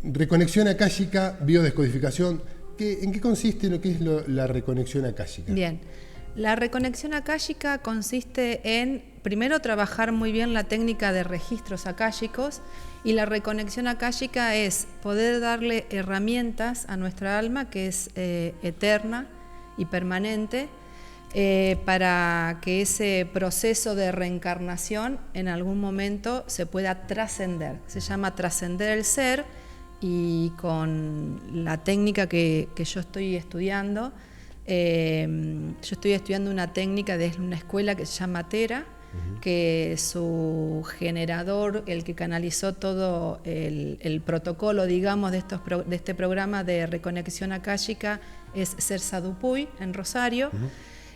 reconexión akáshica, biodescodificación. ¿En qué consiste lo que es la reconexión akáshica? Bien, la reconexión akáshica consiste en, primero, trabajar muy bien la técnica de registros akáshicos, y la reconexión akáshica es poder darle herramientas a nuestra alma, que es eterna y permanente, para que ese proceso de reencarnación en algún momento se pueda trascender. Se llama trascender el ser, y con la técnica que yo estoy estudiando, yo estoy estudiando una técnica de una escuela que se llama Thera, que su generador, el que canalizó todo el protocolo, digamos, de este programa de reconexión akáshica, es Ser Sadhupuy, en Rosario.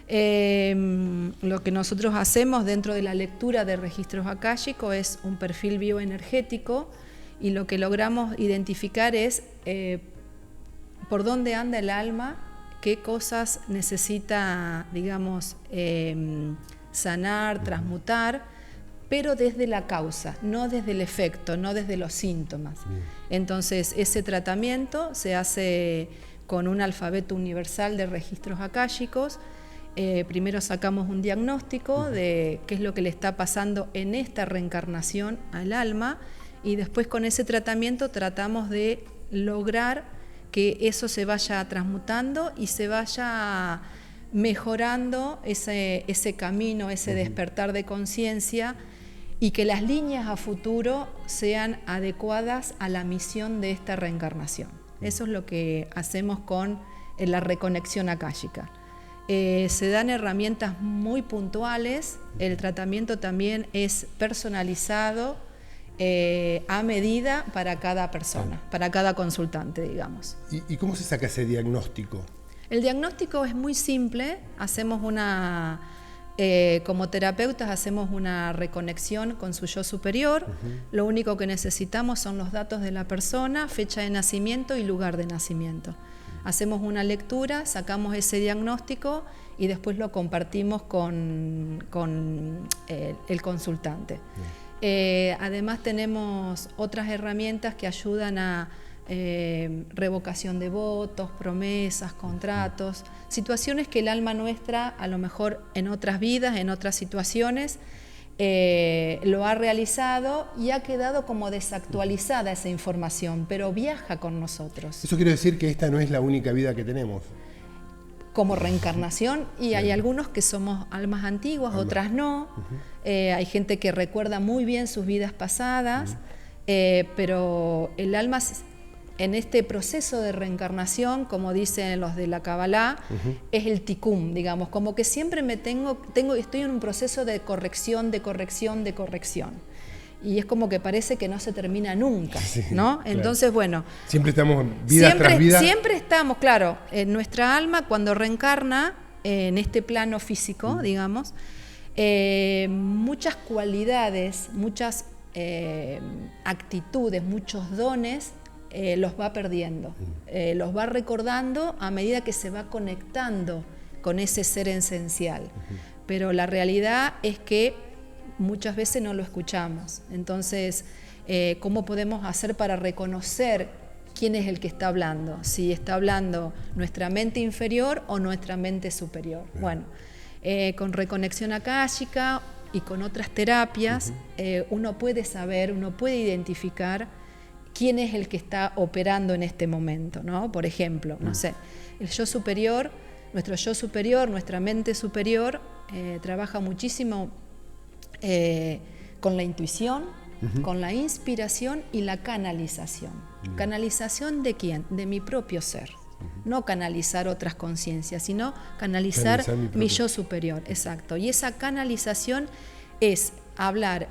Lo que nosotros hacemos dentro de la lectura de registros akáshicos es un perfil bioenergético, y lo que logramos identificar es por dónde anda el alma, qué cosas necesita, digamos, sanar, transmutar, pero desde la causa, no desde el efecto, no desde los síntomas. Entonces, ese tratamiento se hace con un alfabeto universal de registros akáshicos. Primero sacamos un diagnóstico de qué es lo que le está pasando en esta reencarnación al alma, y después con ese tratamiento tratamos de lograr que eso se vaya transmutando y se vaya mejorando ese camino, ese despertar de conciencia, y que las líneas a futuro sean adecuadas a la misión de esta reencarnación. Eso es lo que hacemos con la reconexión akáshica. Se dan herramientas muy puntuales, el tratamiento también es personalizado, a medida para cada persona, para cada consultante, digamos. ¿Y cómo se saca ese diagnóstico? El diagnóstico es muy simple. Hacemos como terapeutas hacemos una reconexión con su yo superior. Lo único que necesitamos son los datos de la persona, fecha de nacimiento y lugar de nacimiento. Hacemos una lectura, sacamos ese diagnóstico y después lo compartimos con el consultante. Además tenemos otras herramientas que ayudan a revocación de votos, promesas, contratos, situaciones que el alma nuestra, a lo mejor en otras vidas, en otras situaciones, lo ha realizado y ha quedado como desactualizada esa información, pero viaja con nosotros. Eso quiere decir que esta no es la única vida que tenemos. Como reencarnación, y hay algunos que somos almas antiguas, otras no. Hay gente que recuerda muy bien sus vidas pasadas, pero el alma en este proceso de reencarnación, como dicen los de la Kabbalah, es el tikkun, digamos, como que siempre estoy en un proceso de corrección, y es como que parece que no se termina nunca, ¿no? Claro. Entonces, bueno, siempre estamos vida tras vida. Siempre estamos, claro, en nuestra alma cuando reencarna en este plano físico, digamos, muchas cualidades, muchas actitudes, muchos dones los va perdiendo, los va recordando a medida que se va conectando con ese ser esencial. Pero la realidad es que muchas veces no lo escuchamos. Entonces, ¿cómo podemos hacer para reconocer quién es el que está hablando? Si está hablando nuestra mente inferior o nuestra mente superior. Bueno, con reconexión akáshica y con otras terapias, uno puede saber, uno puede identificar quién es el que está operando en este momento, ¿no? Por ejemplo, no sé, el yo superior, nuestra mente superior, trabaja muchísimo con la intuición, con la inspiración y la canalización. ¿Canalización de quién? De mi propio ser. No canalizar otras conciencias, sino canalizar mi yo superior. Exacto. Y esa canalización es hablar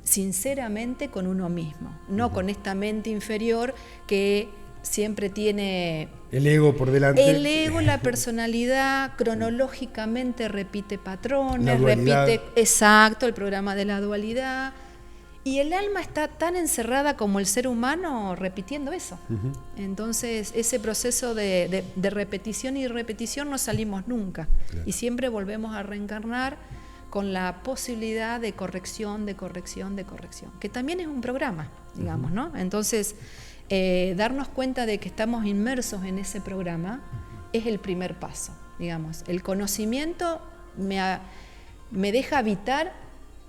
sinceramente con uno mismo, no con esta mente inferior que siempre tiene el ego por delante. El ego, la personalidad, cronológicamente repite patrones, repite, exacto, el programa de la dualidad. Y el alma está tan encerrada como el ser humano repitiendo eso. Entonces, ese proceso de repetición y repetición no salimos nunca. Claro. Y siempre volvemos a reencarnar con la posibilidad de corrección, que también es un programa, digamos, ¿no? Entonces, darnos cuenta de que estamos inmersos en ese programa es el primer paso, digamos. El conocimiento me deja habitar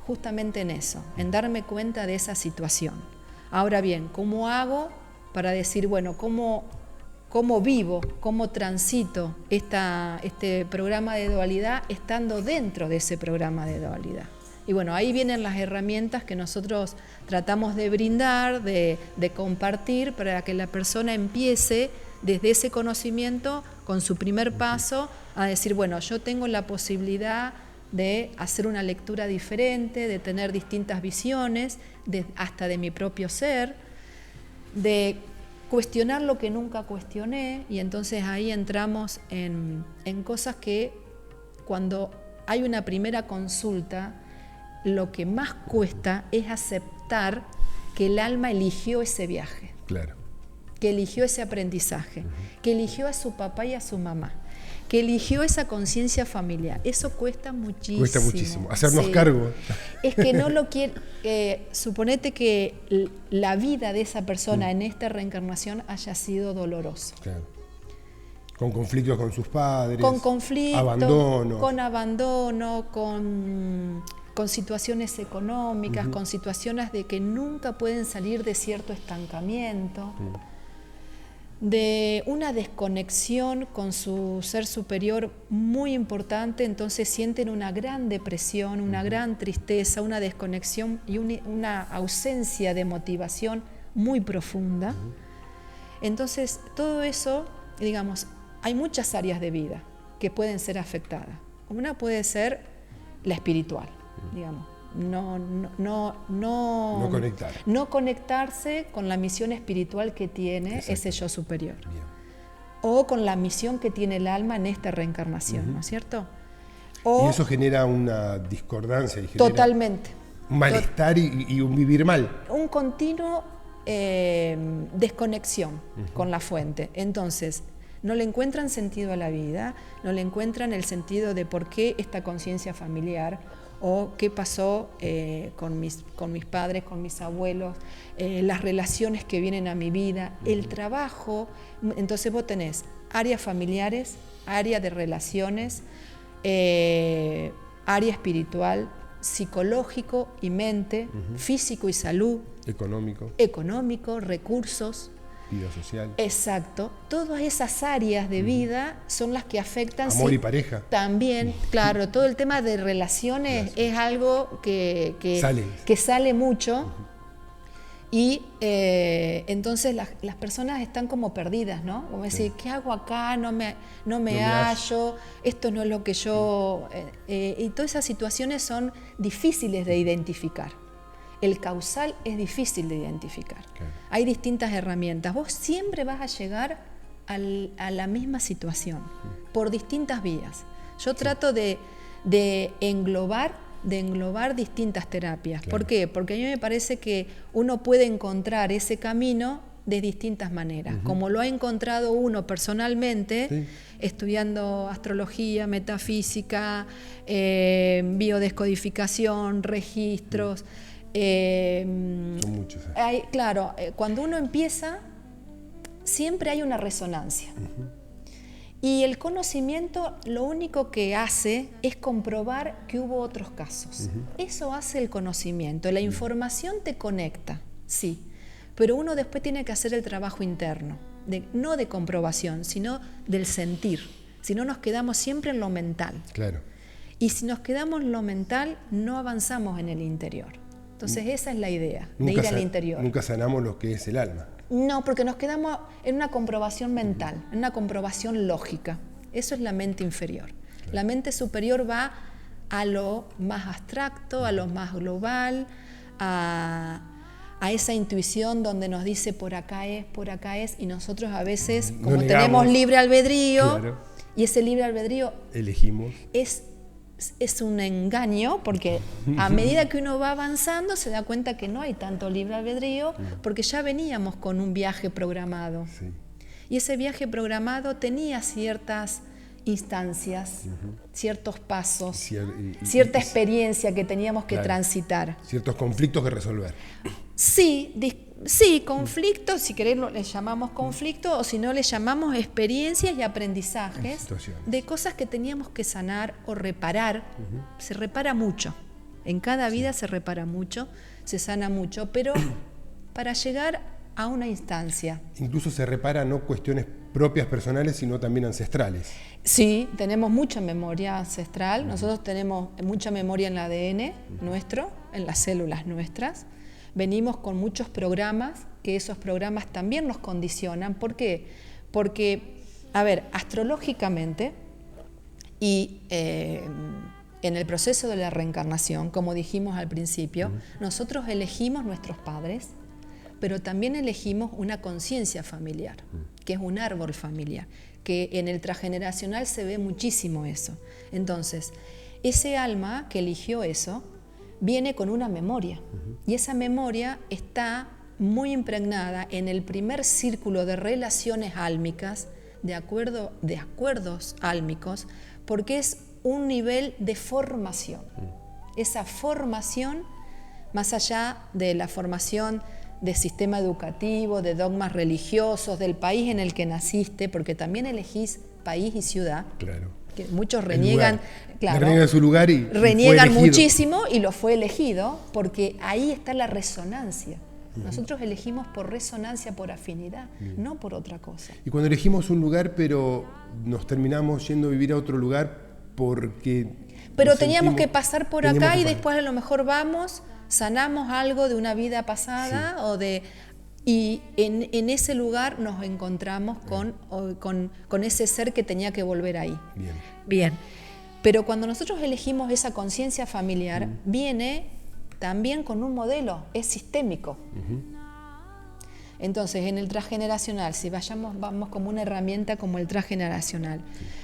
justamente en eso, en darme cuenta de esa situación. Ahora bien, ¿cómo hago para decir, bueno, cómo vivo, cómo transito este programa de dualidad estando dentro de ese programa de dualidad? Y bueno, ahí vienen las herramientas que nosotros tratamos de brindar, de compartir, para que la persona empiece desde ese conocimiento, con su primer paso, a decir, bueno, yo tengo la posibilidad de hacer una lectura diferente, de tener distintas visiones, hasta de mi propio ser, de cuestionar lo que nunca cuestioné, y entonces ahí entramos en cosas que cuando hay una primera consulta, lo que más cuesta es aceptar que el alma eligió ese viaje, claro, que eligió ese aprendizaje, que eligió a su papá y a su mamá, que eligió esa conciencia familiar. Eso cuesta muchísimo. Cuesta muchísimo, hacernos cargo. Es que no lo quiere. Suponete que la vida de esa persona en esta reencarnación haya sido dolorosa. Claro. Con conflictos con sus padres. Con conflictos. Abandono. Con abandono, con situaciones económicas, con situaciones de que nunca pueden salir de cierto estancamiento. De una desconexión con su ser superior muy importante, entonces sienten una gran depresión, una gran tristeza, una desconexión y una ausencia de motivación muy profunda. Entonces, todo eso, digamos, hay muchas áreas de vida que pueden ser afectadas. Una puede ser la espiritual, digamos. No conectar. No conectarse con la misión espiritual que tiene ese yo superior. Bien. O con la misión que tiene el alma en esta reencarnación, ¿no es cierto? Y eso genera una discordancia. Y genera totalmente. Un malestar y un vivir mal. Un continuo desconexión con la fuente. Entonces, no le encuentran sentido a la vida, no le encuentran el sentido de por qué esta conciencia familiar, o qué pasó con mis padres, con mis abuelos, las relaciones que vienen a mi vida, el trabajo. Entonces vos tenés áreas familiares, área de relaciones, área espiritual, psicológico y mente, físico y salud, económico, recursos, vida social. Exacto. Todas esas áreas de vida son las que afectan. Amor y pareja. También, claro, todo el tema de relaciones es algo que sale mucho. Y entonces las personas están como perdidas, ¿no? Como decir, ¿qué hago acá? No me hallo, esto no es lo que yo... y todas esas situaciones son difíciles de identificar. El causal es difícil de identificar. Okay. Hay distintas herramientas. Vos siempre vas a llegar a la misma situación, por distintas vías. Yo trato de englobar distintas terapias. Claro. ¿Por qué? Porque a mí me parece que uno puede encontrar ese camino de distintas maneras. Como lo ha encontrado uno personalmente, estudiando astrología, metafísica, biodescodificación, registros. Son muchos. Claro, cuando uno empieza, siempre hay una resonancia. Y el conocimiento lo único que hace es comprobar que hubo otros casos. Eso hace el conocimiento. La información te conecta, sí, pero uno después tiene que hacer el trabajo interno, no de comprobación, sino del sentir. Si no, nos quedamos siempre en lo mental. Claro. Y si nos quedamos en lo mental, no avanzamos en el interior. Entonces esa es la idea, de ir al interior. Nunca sanamos lo que es el alma. No, porque nos quedamos en una comprobación mental, en una comprobación lógica. Eso es la mente inferior. Claro. La mente superior va a lo más abstracto, a lo más global, a esa intuición donde nos dice por acá es, y nosotros a veces, como tenemos libre albedrío, claro, y ese libre albedrío elegimos, es un engaño, porque a medida que uno va avanzando se da cuenta que no hay tanto libre albedrío, porque ya veníamos con un viaje programado. Sí. Y ese viaje programado tenía ciertas instancias, ciertos pasos, y cierta experiencia que teníamos que claro, transitar. ciertos conflictos que resolver. Sí, conflictos, si querés le llamamos conflicto, o si no le llamamos experiencias y aprendizajes de cosas que teníamos que sanar o reparar. Se repara mucho, en cada vida se repara mucho, se sana mucho, pero para llegar a una instancia. Incluso se repara no cuestiones propias personales, sino también ancestrales. Sí, tenemos mucha memoria ancestral, nosotros tenemos mucha memoria en el ADN nuestro, en las células nuestras. Venimos con muchos programas, que esos programas también nos condicionan. ¿Por qué? Porque, a ver, astrológicamente y en el proceso de la reencarnación, como dijimos al principio, nosotros elegimos nuestros padres, pero también elegimos una conciencia familiar, que es un árbol familiar, que en el transgeneracional se ve muchísimo eso. Entonces, ese alma que eligió eso viene con una memoria, y esa memoria está muy impregnada en el primer círculo de relaciones álmicas, de acuerdos álmicos, porque es un nivel de formación. Esa formación, más allá de la formación de sistema educativo, de dogmas religiosos, del país en el que naciste, porque también elegís país y ciudad. Claro. Que muchos reniegan, claro, reniegan su lugar y reniegan muchísimo, y lo fue elegido porque ahí está la resonancia. Nosotros elegimos por resonancia, por afinidad, no por otra cosa. Y cuando elegimos un lugar, pero nos terminamos yendo a vivir a otro lugar porque... Pero teníamos que pasar por acá y después a lo mejor vamos, sanamos algo de una vida pasada y en ese lugar nos encontramos con ese ser que tenía que volver ahí. Bien. Pero cuando nosotros elegimos esa conciencia familiar, viene también con un modelo, es sistémico. Entonces, en el transgeneracional, si vamos como una herramienta como el transgeneracional.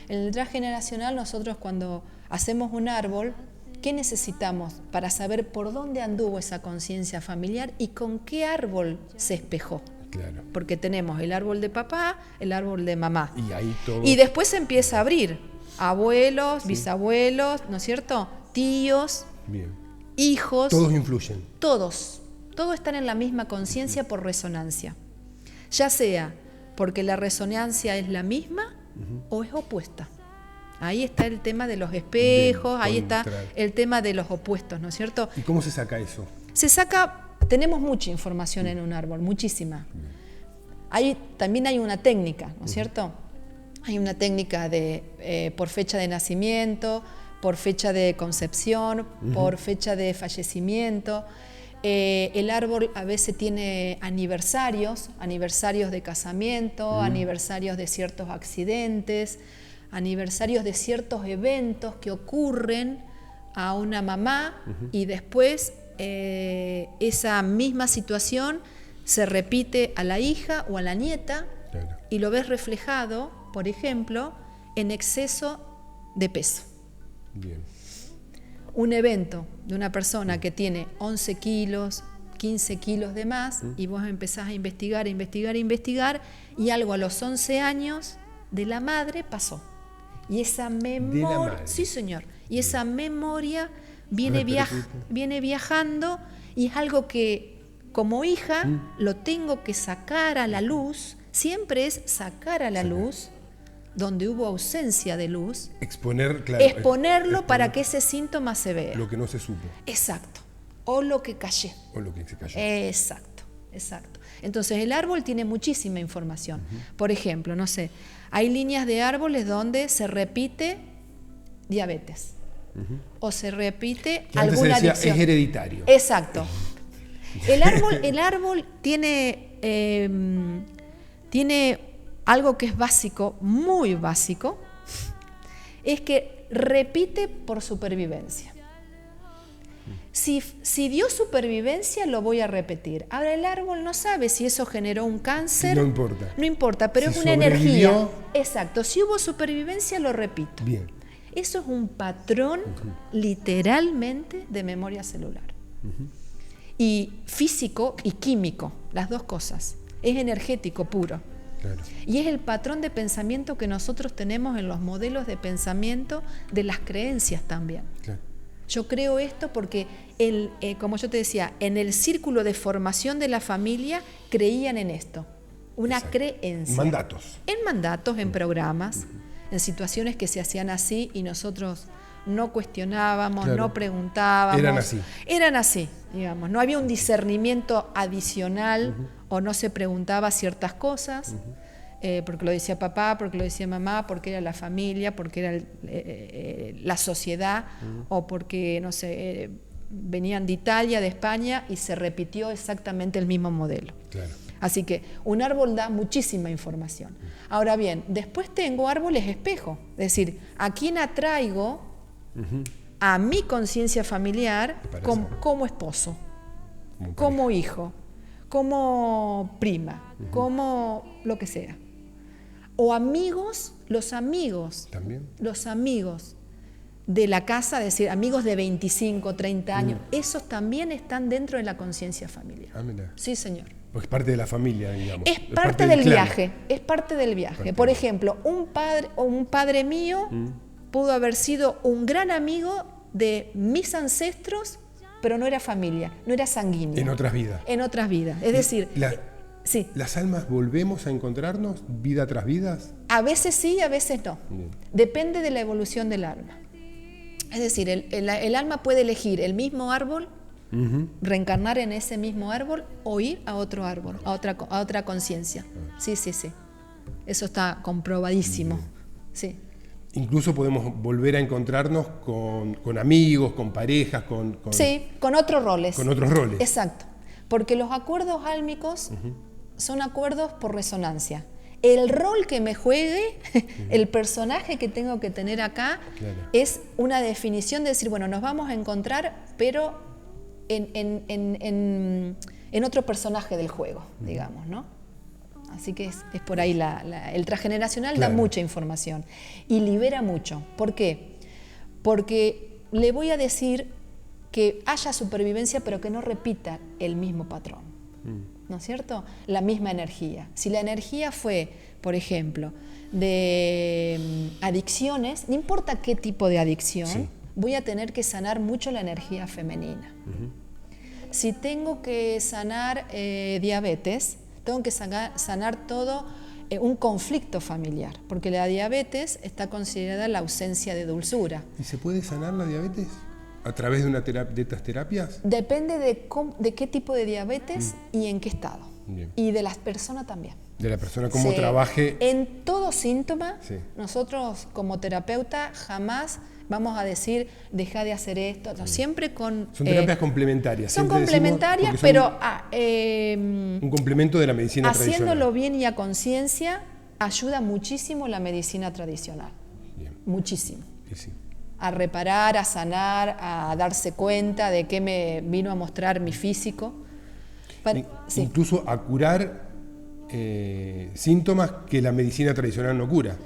En el transgeneracional, nosotros cuando hacemos un árbol, ¿qué necesitamos para saber por dónde anduvo esa conciencia familiar y con qué árbol se espejó? Claro. Porque tenemos el árbol de papá, el árbol de mamá. Y ahí todo... Y después se empieza a abrir. Abuelos, bisabuelos, ¿no es cierto? Tíos, hijos. Todos influyen. Todos están en la misma conciencia por resonancia. Ya sea porque la resonancia es la misma o es opuesta. Ahí está el tema de los espejos, ahí está el tema de los opuestos, ¿no es cierto? ¿Y cómo se saca eso? Se saca, tenemos mucha información en un árbol, muchísima. También hay una técnica, ¿no es cierto? Hay una técnica por fecha de nacimiento, por fecha de concepción, por fecha de fallecimiento. El árbol a veces tiene aniversarios de casamiento, aniversarios de ciertos accidentes, aniversarios de ciertos eventos que ocurren a una mamá y después esa misma situación se repite a la hija o a la nieta y lo ves reflejado, por ejemplo, en exceso de peso. Un evento de una persona que tiene 11 kilos, 15 kilos de más y vos empezás a investigar y algo a los 11 años de la madre pasó. Y esa memoria, sí señor, y esa memoria viene viajando y es algo que como hija lo tengo que sacar a la luz, siempre es sacar a la luz donde hubo ausencia de luz, exponerlo para que ese síntoma se vea. Lo que no se supo. Exacto, o lo que callé. O lo que se cayó. Exacto. Entonces el árbol tiene muchísima información. Por ejemplo, no sé, hay líneas de árboles donde se repite diabetes o se repite alguna adicción. Es hereditario. Exacto. El árbol tiene algo que es básico, muy básico, es que repite por supervivencia. Si dio supervivencia, lo voy a repetir. Ahora el árbol no sabe si eso generó un cáncer. No importa. No importa, pero Si es una energía. sobrevivió. Exacto. Si hubo supervivencia, lo repito. Bien. Eso es un patrón literalmente de memoria celular. Y físico y químico, las dos cosas. Es energético puro. Claro. Y es el patrón de pensamiento que nosotros tenemos en los modelos de pensamiento de las creencias también. Claro. Yo creo esto porque, como yo te decía, en el círculo de formación de la familia creían en esto. Una Exacto. creencia. Mandatos. En mandatos, en programas, en situaciones que se hacían así y nosotros no cuestionábamos, Claro. no preguntábamos. Eran así. Eran así, digamos. No había un discernimiento adicional o no se preguntaba ciertas cosas, porque lo decía papá, porque lo decía mamá, porque era la familia, porque era la sociedad, o porque, no sé, venían de Italia, de España, y se repitió exactamente el mismo modelo. Claro. Así que un árbol da muchísima información. Ahora bien, después tengo árboles espejo, es decir, ¿a quién atraigo a mi conciencia familiar como esposo, como hijo, como prima, como lo que sea? O amigos, los amigos de la casa, es decir, amigos de 25, 30 años, esos también están dentro de la conciencia familiar. Ah, mira. Sí, señor. Pues es parte de la familia, digamos. Es parte del clan. viaje, es parte del viaje. Por ejemplo, un padre mío pudo haber sido un gran amigo de mis ancestros, pero no era familia, no era sanguíneo. En otras vidas. En otras vidas. Es decir, sí. ¿Las almas volvemos a encontrarnos vida tras vida? A veces sí, a veces no. Bien. Depende de la evolución del alma. Es decir, el alma puede elegir el mismo árbol, reencarnar en ese mismo árbol o ir a otro árbol, a otra conciencia. Sí, sí, sí. Eso está comprobadísimo. Sí. Incluso podemos volver a encontrarnos con amigos, con parejas, sí, con otros roles. Con otros roles. Exacto. Porque los acuerdos álmicos son acuerdos por resonancia. El rol que me juegue, el personaje que tengo que tener acá, claro, es una definición de decir, bueno, nos vamos a encontrar, pero en otro personaje del juego, digamos, ¿no? Así que es por ahí el transgeneracional, claro, da mucha información y libera mucho. ¿Por qué? Porque le voy a decir que haya supervivencia, pero que no repita el mismo patrón. ¿No es cierto? La misma energía. Si la energía fue, por ejemplo, de adicciones, no importa qué tipo de adicción, sí, voy a tener que sanar mucho la energía femenina. Si tengo que sanar diabetes, tengo que sanar todo un conflicto familiar, porque la diabetes está considerada la ausencia de dulzura. ¿Y se puede sanar la diabetes a través de estas terapias? Depende de qué tipo de diabetes y en qué estado. Bien. Y de las personas también. De la persona, cómo trabaje. En todo síntoma, sí, nosotros como terapeuta jamás vamos a decir, deja de hacer esto. No, siempre con... Son terapias complementarias. Son complementarias, pero... un complemento de la medicina tradicional. Haciéndolo bien y a conciencia, ayuda muchísimo la medicina tradicional. Bien. Muchísimo. Sí. A reparar, a sanar, a darse cuenta de qué me vino a mostrar mi físico. Sí. Incluso a curar síntomas que la medicina tradicional no cura.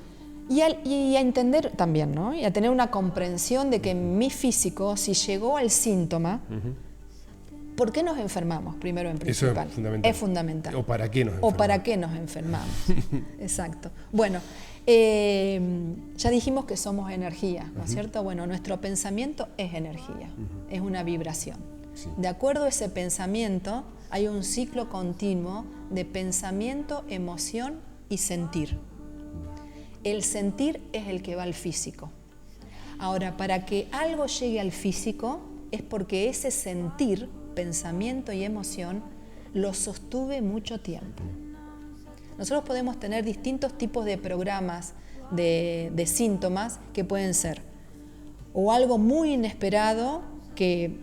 Y a entender también, ¿no? Y a tener una comprensión de que mi físico, si llegó al síntoma, ¿por qué nos enfermamos? Primero en principal. Eso es fundamental. Es fundamental. ¿O para qué nos enfermamos? O para qué nos enfermamos. Exacto. Bueno, ya dijimos que somos energía, ¿no es cierto? Bueno, nuestro pensamiento es energía, es una vibración. Sí. De acuerdo a ese pensamiento, hay un ciclo continuo de pensamiento, emoción y sentir. El sentir es el que va al físico. Ahora, para que algo llegue al físico es porque ese sentir, pensamiento y emoción lo sostuve mucho tiempo. Nosotros podemos tener distintos tipos de programas de síntomas que pueden ser o algo muy inesperado que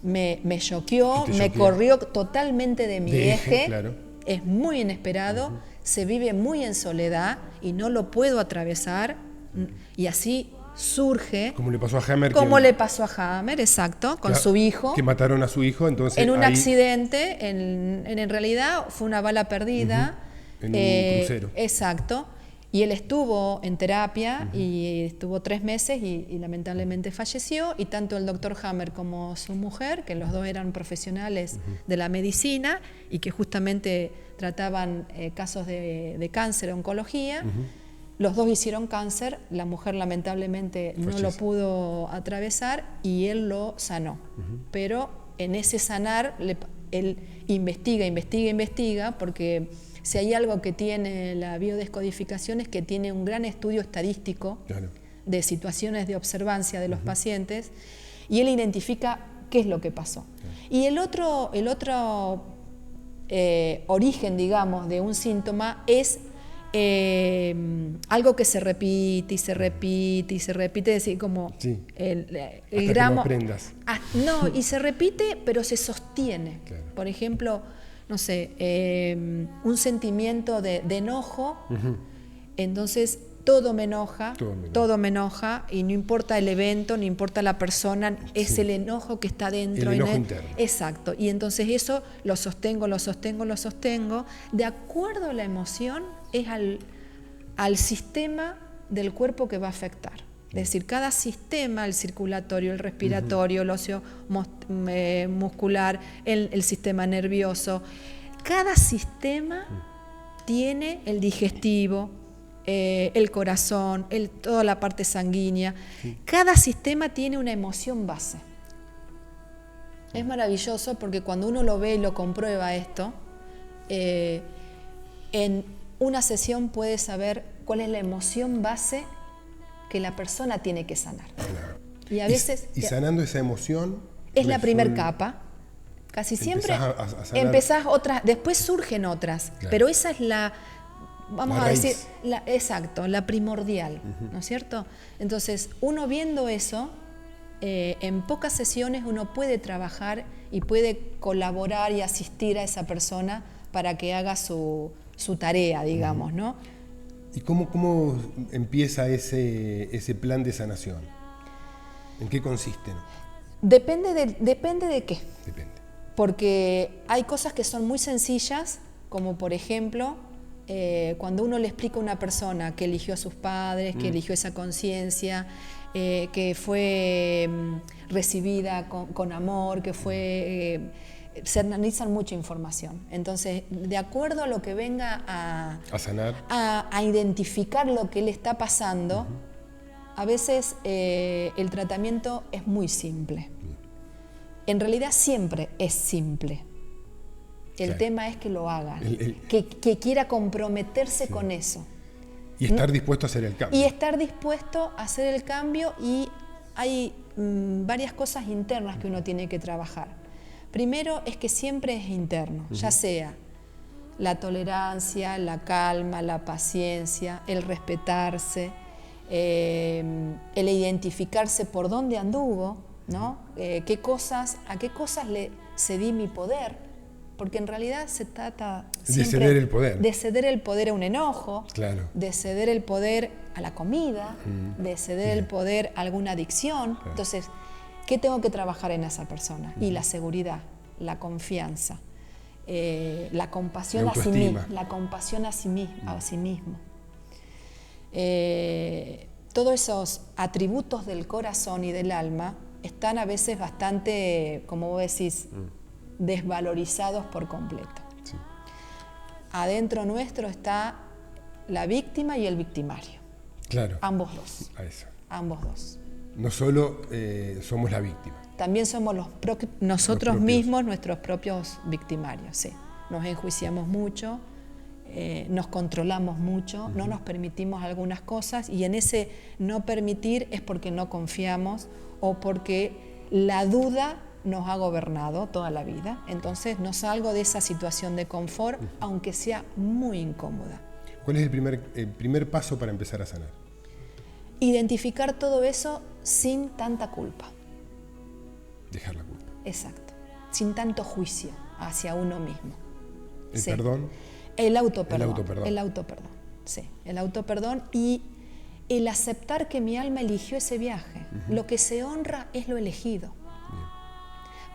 me choqueó, me corrió totalmente de mi eje, claro, es muy inesperado, se vive muy en soledad y no lo puedo atravesar y así surge. Como le pasó a Hammer. Le pasó a Hammer, exacto, con su hijo. Que mataron a su hijo, entonces. En un accidente, en realidad fue una bala perdida. En un crucero. Exacto. Y él estuvo en terapia y estuvo 3 meses y lamentablemente falleció. Y tanto el doctor Hammer como su mujer, que los dos eran profesionales de la medicina y que justamente trataban casos de cáncer, oncología. Los dos hicieron cáncer, la mujer lamentablemente no lo pudo atravesar y él lo sanó. Pero en ese sanar, él investiga, porque si hay algo que tiene la biodescodificación es que tiene un gran estudio estadístico de situaciones de observancia de los pacientes, y él identifica qué es lo que pasó. Y el otro origen, digamos, de un síntoma es algo que se repite y se repite y se repite, es decir, como el gramo. Que lo aprendas. No, y se repite, pero se sostiene. Claro. Por ejemplo, no sé, un sentimiento de enojo, entonces todo me enoja, y no importa el evento, no importa la persona, es el enojo que está dentro. El enojo interno. Exacto, y entonces eso lo sostengo, de acuerdo a la emoción, es al sistema del cuerpo que va a afectar. Es decir, cada sistema, el circulatorio, el respiratorio, el óseo muscular, el sistema nervioso, cada sistema tiene el digestivo, el corazón, toda la parte sanguínea. Cada sistema tiene una emoción base. Es maravilloso porque cuando uno lo ve y lo comprueba esto, en una sesión puede saber cuál es la emoción base que la persona tiene que sanar. Claro. Y a veces... Y sanando esa emoción... Es la primer capa. Casi siempre empezás otras, después surgen otras, pero esa es la... Vamos a decir, la primordial, ¿no es cierto? Entonces, uno viendo eso, en pocas sesiones uno puede trabajar y puede colaborar y asistir a esa persona para que haga su tarea, digamos, ¿no? ¿Y cómo empieza ese plan de sanación? ¿En qué consiste? Depende de qué. Depende. Porque hay cosas que son muy sencillas, como por ejemplo... cuando uno le explica a una persona que eligió a sus padres, que eligió esa conciencia, que fue recibida con amor, que fue... se analizan mucha información. Entonces, de acuerdo a lo que venga a sanar, a identificar lo que le está pasando, a veces el tratamiento es muy simple. En realidad siempre es simple. El tema es que lo hagan, que quiera comprometerse con eso. Y estar dispuesto a hacer el cambio. Y estar dispuesto a hacer el cambio, y hay varias cosas internas que uno tiene que trabajar. Primero es que siempre es interno, ya sea la tolerancia, la calma, la paciencia, el respetarse, el identificarse por dónde anduvo, ¿no? A qué cosas le cedí mi poder. Porque en realidad se trata siempre de ceder el poder. De ceder el poder a un enojo, claro, de ceder el poder a la comida, de ceder el poder a alguna adicción. Claro. Entonces, ¿qué tengo que trabajar en esa persona? Y la seguridad, la confianza, la compasión a sí mismo. La compasión a sí mismo. Todos esos atributos del corazón y del alma están a veces bastante, como vos decís, desvalorizados por completo. Sí. Adentro nuestro está la víctima y el victimario. Claro. Ambos dos. A eso. Ambos dos. No solo somos la víctima. También somos nosotros mismos nuestros propios victimarios, sí. Nos enjuiciamos mucho, nos controlamos mucho, no nos permitimos algunas cosas, y en ese no permitir es porque no confiamos o porque la duda nos ha gobernado toda la vida. Entonces no salgo de esa situación de confort, aunque sea muy incómoda. ¿Cuál es el primer paso para empezar a sanar? Identificar todo eso sin tanta culpa. Dejar la culpa. Exacto. Sin tanto juicio hacia uno mismo. ¿El perdón? El autoperdón. El autoperdón. El autoperdón. Sí, el autoperdón y el aceptar que mi alma eligió ese viaje. Lo que se honra es lo elegido.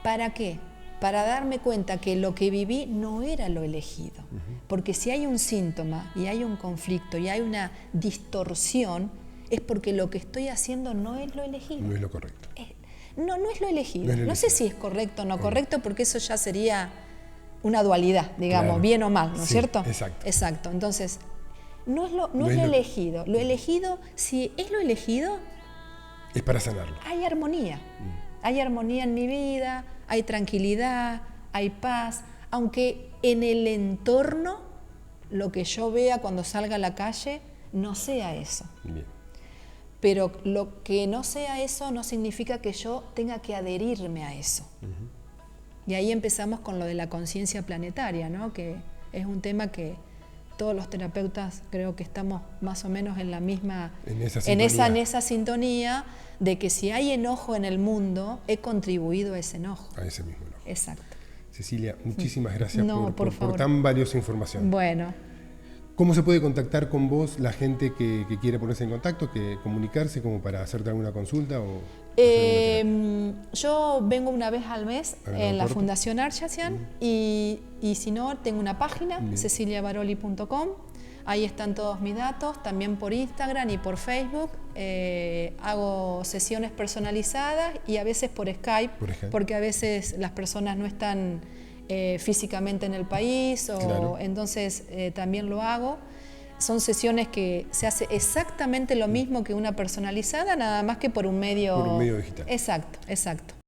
¿Para qué? Para darme cuenta que lo que viví no era lo elegido. Porque si hay un síntoma y hay un conflicto y hay una distorsión, es porque lo que estoy haciendo no es lo elegido. No es lo correcto. No es lo elegido. No sé si es correcto o no correcto, porque eso ya sería una dualidad, digamos, Claro. bien o mal, ¿no es Sí, cierto? exacto. Exacto. Entonces, no es lo es lo- elegido. Lo elegido, si es lo elegido, Es para sanarlo. hay armonía. Hay armonía en mi vida, hay tranquilidad, hay paz, aunque en el entorno lo que yo vea cuando salga a la calle no sea eso. Bien. Pero lo que no sea eso no significa que yo tenga que adherirme a eso. Y ahí empezamos con lo de la conciencia planetaria, ¿no? Que es un tema que todos los terapeutas creo que estamos más o menos en la misma, En esa en sintonía. esa sintonía de que si hay enojo en el mundo, he contribuido a ese enojo. A ese mismo enojo. Exacto. Cecilia, muchísimas gracias No, por favor. tan valiosa información. Bueno, ¿Cómo se puede contactar con vos la gente que quiere ponerse en contacto, que comunicarse como para hacerte alguna consulta? O hacer alguna terapia? yo vengo una vez al mes ¿A en la Porto? Fundación Archasian y si no, tengo una página, Bien. ceciliabaroli.com. Ahí están todos mis datos, también por Instagram y por Facebook. Hago sesiones personalizadas y a veces por Skype, porque a veces las personas no están físicamente en el país, Claro. entonces también lo hago. Son sesiones que se hace exactamente lo mismo que una personalizada, nada más que por un medio... Por un medio digital. Exacto, exacto.